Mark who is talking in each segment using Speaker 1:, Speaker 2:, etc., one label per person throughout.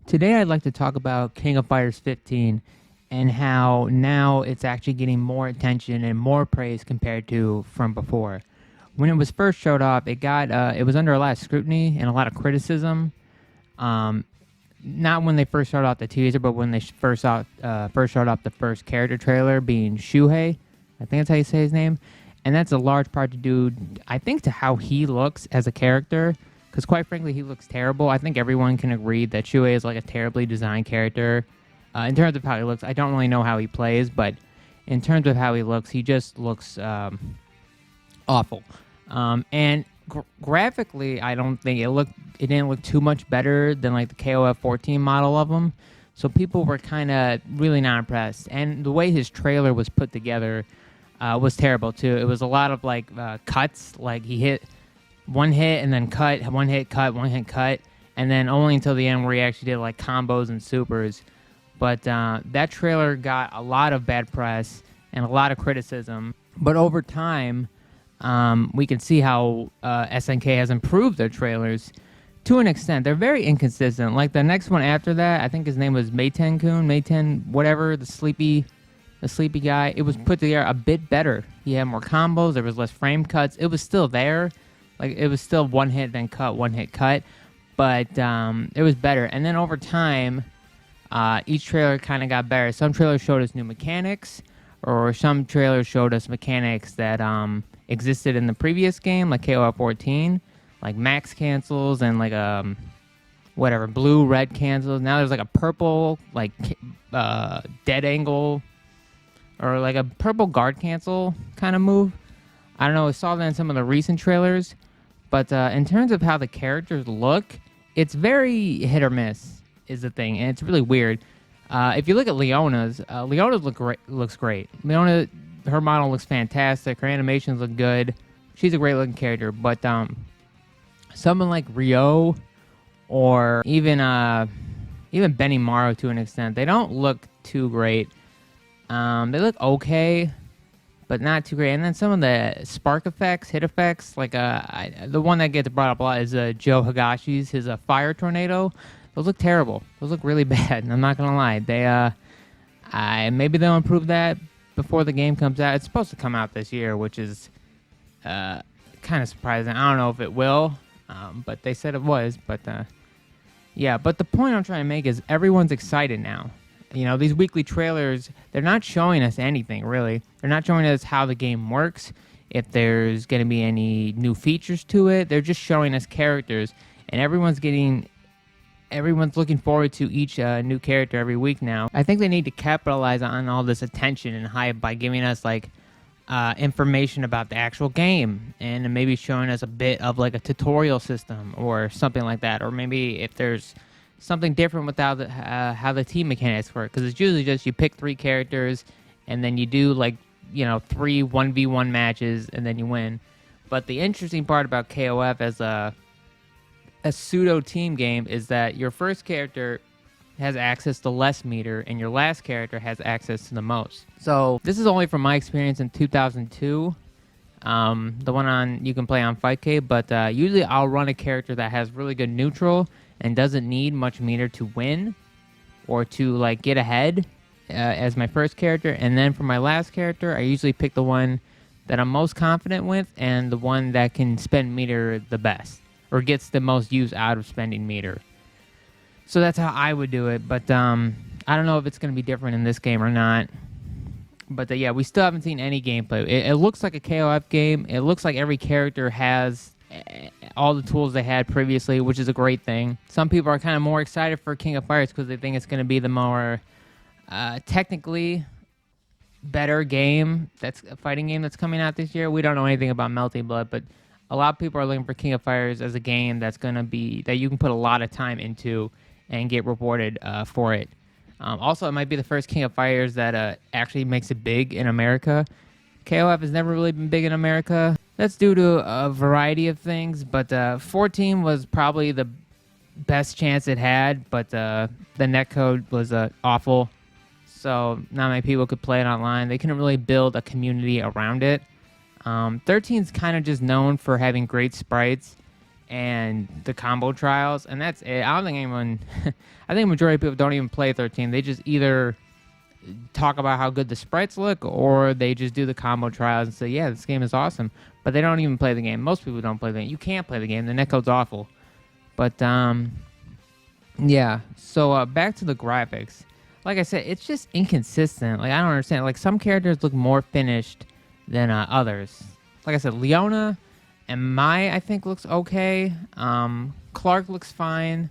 Speaker 1: Today, I'd like to talk about King of Fighters 15 and how now it's actually getting more attention and more praise compared to from before. When it was first showed off, it was under a lot of scrutiny and a lot of criticism. Um, Not when they first showed off the teaser, but when they first showed off the first character trailer, being Shuhei. I think that's how you say his name, and that's a large part to do, I think, to how he looks as a character. Because quite frankly, he looks terrible. I think everyone can agree that Shuhei is like a terribly designed character. In terms of how he looks, I don't really know how he plays, but in terms of how he looks, he just looks awful. And graphically, I don't think it didn't look too much better than like the KOF15 model of him. So people were kind of really not impressed. And the way his trailer was put together was terrible too. It was a lot of like cuts, like he hit one hit and then cut, one hit, cut, one hit, cut, and then only until the end where he actually did like combos and supers. But that trailer got a lot of bad press and a lot of criticism. But over time, we can see how SNK has improved their trailers to an extent. They're very inconsistent. Like the next one after that, I think his name was Mayten whatever, the sleepy guy. It was put together a bit better. He had more combos. There was less frame cuts. It was still there. Like, it was still one hit, then cut, one hit, cut. But it was better. And then over time, each trailer kind of got better. Some trailers showed us new mechanics, or some trailers showed us mechanics that existed in the previous game, like KOF 14, like max cancels and like whatever, blue, red cancels. Now there's like a purple, like dead angle, or like a purple guard cancel kind of move. I don't know, I saw that in some of the recent trailers. But in terms of how the characters look, it's very hit or miss is the thing, and it's really weird. If you look at Leona's looks great. Leona, her model looks fantastic. Her animations look good. She's a great looking character. But someone like Ryo or even Benimaru to an extent, they don't look too great. They look okay, but not too great. And then some of the spark effects, hit effects, like the one that gets brought up a lot is Joe Higashi's, his fire tornado. Those look terrible. Those look really bad. I'm not gonna lie. They maybe they'll improve that before the game comes out. It's supposed to come out this year, which is kind of surprising. I don't know if it will, but they said it was. But yeah. But the point I'm trying to make is everyone's excited now. You know, these weekly trailers, they're not showing us anything, really. They're not showing us how the game works, if there's going to be any new features to it. They're just showing us characters, and everyone's looking forward to each new character every week now. I think they need to capitalize on all this attention and hype by giving us, like, information about the actual game, and maybe showing us a bit of, like, a tutorial system or something like that. Or maybe if there's something different with how the team mechanics work, because it's usually just you pick 3 characters and then you do like 3 1v1 matches and then you win. But the interesting part about KOF as a pseudo team game is that your first character has access to less meter and your last character has access to the most. So this is only from my experience in 2002, the one you can play on FightK, but usually I'll run a character that has really good neutral and doesn't need much meter to win or to like get ahead as my first character. And then for my last character, I usually pick the one that I'm most confident with and the one that can spend meter the best or gets the most use out of spending meter. So that's how I would do it. But I don't know if it's going to be different in this game or not. But yeah, we still haven't seen any gameplay. It looks like a KOF game. It looks like every character has all the tools they had previously, which is a great thing. Some people are kind of more excited for King of Fighters because they think it's going to be the more technically better game, that's a fighting game that's coming out this year. We don't know anything about Melting Blood, but a lot of people are looking for King of Fighters as a game that's going to be, that you can put a lot of time into and get rewarded for it. Also, it might be the first King of Fighters that actually makes it big in America. KOF has never really been big in America. That's due to a variety of things, but 14 was probably the best chance it had, but the netcode was awful, so not many people could play it online. They couldn't really build a community around it. 13's kind of just known for having great sprites and the combo trials, and that's it. I don't think anyone, I think a majority of people don't even play 13. They just either talk about how good the sprites look, or they just do the combo trials and say, yeah, this game is awesome. But they don't even play the game. Most people don't play the game. You can't play the game. The netcode's awful. But, yeah. So, back to the graphics. Like I said, it's just inconsistent. Like, I don't understand. Like, some characters look more finished than others. Like I said, Leona and Mai, I think, looks okay. Clark looks fine.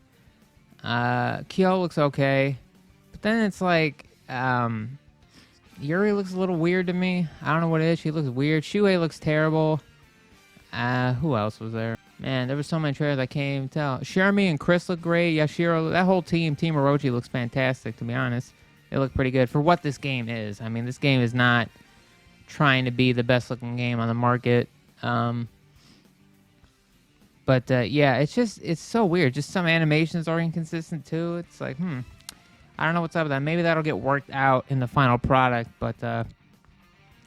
Speaker 1: Kyo looks okay. But then it's like, Yuri looks a little weird to me. I don't know what it is. She looks weird. Shuei looks terrible. Who else was there? Man, there were so many trailers I can't even tell. Shermie and Chris look great. Yashiro, that whole team, Team Orochi, looks fantastic, to be honest. They look pretty good for what this game is. I mean, this game is not trying to be the best-looking game on the market. Yeah, it's so weird. Just some animations are inconsistent, too. It's like, I don't know what's up with that. Maybe that'll get worked out in the final product, but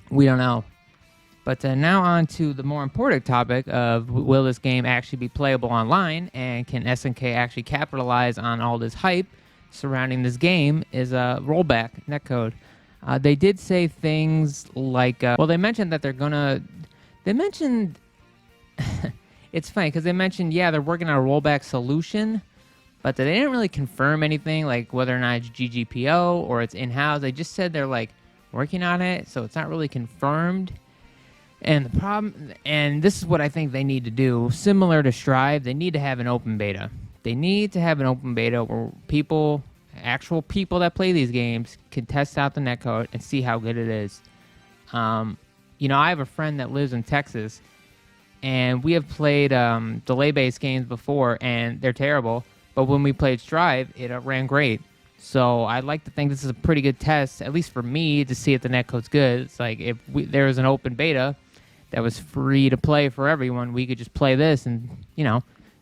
Speaker 1: we don't know. But now on to the more important topic of will this game actually be playable online, and can SNK actually capitalize on all this hype surrounding this game is rollback netcode. They did say things like, they mentioned that they mentioned, it's funny because they mentioned, they're working on a rollback solution, but they didn't really confirm anything, like whether or not it's GGPO or it's in-house. They just said they're like working on it, so it's not really confirmed. And the problem, and this is what I think they need to do, similar to Strive, they need to have an open beta. They need to have an open beta where actual people that play these games can test out the netcode and see how good it is. I have a friend that lives in Texas, and we have played delay-based games before, and they're terrible. But when we played Strive, it ran great. So I'd like to think this is a pretty good test, at least for me, to see if the netcode's good. It's like if there was an open beta that was free to play for everyone, we could just play this and,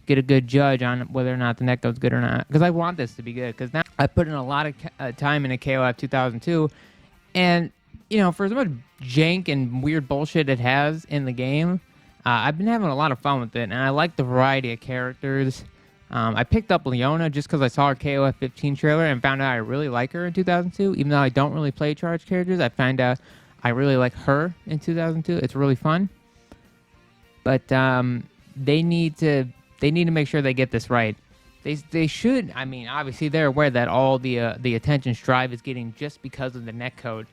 Speaker 1: get a good judge on whether or not the netcode's good or not. Because I want this to be good. Because now I put in a lot of time into KOF 2002. And, for as much jank and weird bullshit it has in the game, I've been having a lot of fun with it. And I like the variety of characters. I picked up Leona just because I saw her KOF15 trailer and found out I really like her in 2002. Even though I don't really play charge characters, I found out I really like her in 2002. It's really fun. But they need to make sure they get this right. They should. I mean, obviously they're aware that all the attention Strive is getting just because of the netcode.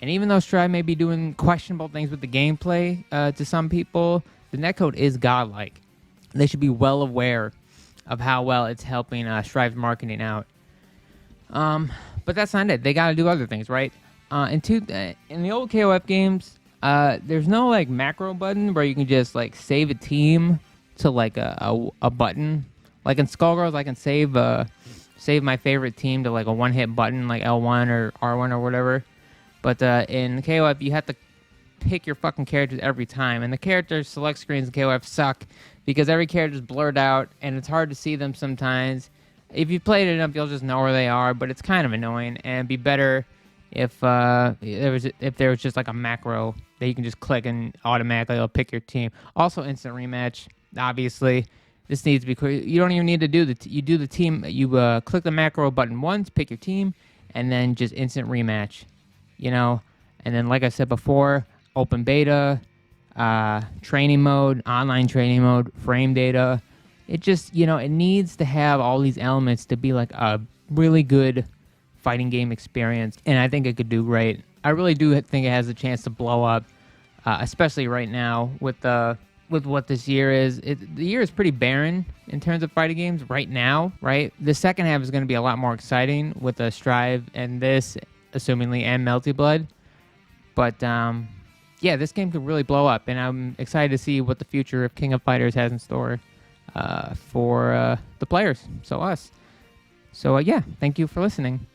Speaker 1: And even though Strive may be doing questionable things with the gameplay to some people, the netcode is godlike. They should be well aware of how well it's helping Strive's marketing out. But that's not it. They got to do other things, right? In the old KOF games, there's no like macro button where you can just like save a team to like a button. Like in Skullgirls, I can save my favorite team to like a one-hit button, like L1 or R1 or whatever. But in KOF, you have to pick your fucking characters every time, and the character select screens in KOF suck because every character is blurred out and it's hard to see them sometimes. If you played it enough, you'll just know where they are, but it's kind of annoying, and it'd be better if there was just like a macro that you can just click and automatically it'll pick your team. Also, instant rematch. Obviously, this needs to be clear. You don't even need to do you do the team. You click the macro button once, pick your team, and then just instant rematch. And then like I said before, open beta, training mode, online training mode, frame data. It just, it needs to have all these elements to be like a really good fighting game experience, and I think it could do great. I really do think it has a chance to blow up, especially right now with what this year is. The year is pretty barren in terms of fighting games right now, right? The second half is going to be a lot more exciting with the Strive and this, assumingly, and Melty Blood. But this game could really blow up, and I'm excited to see what the future of King of Fighters has in store for the players, so us. So, thank you for listening.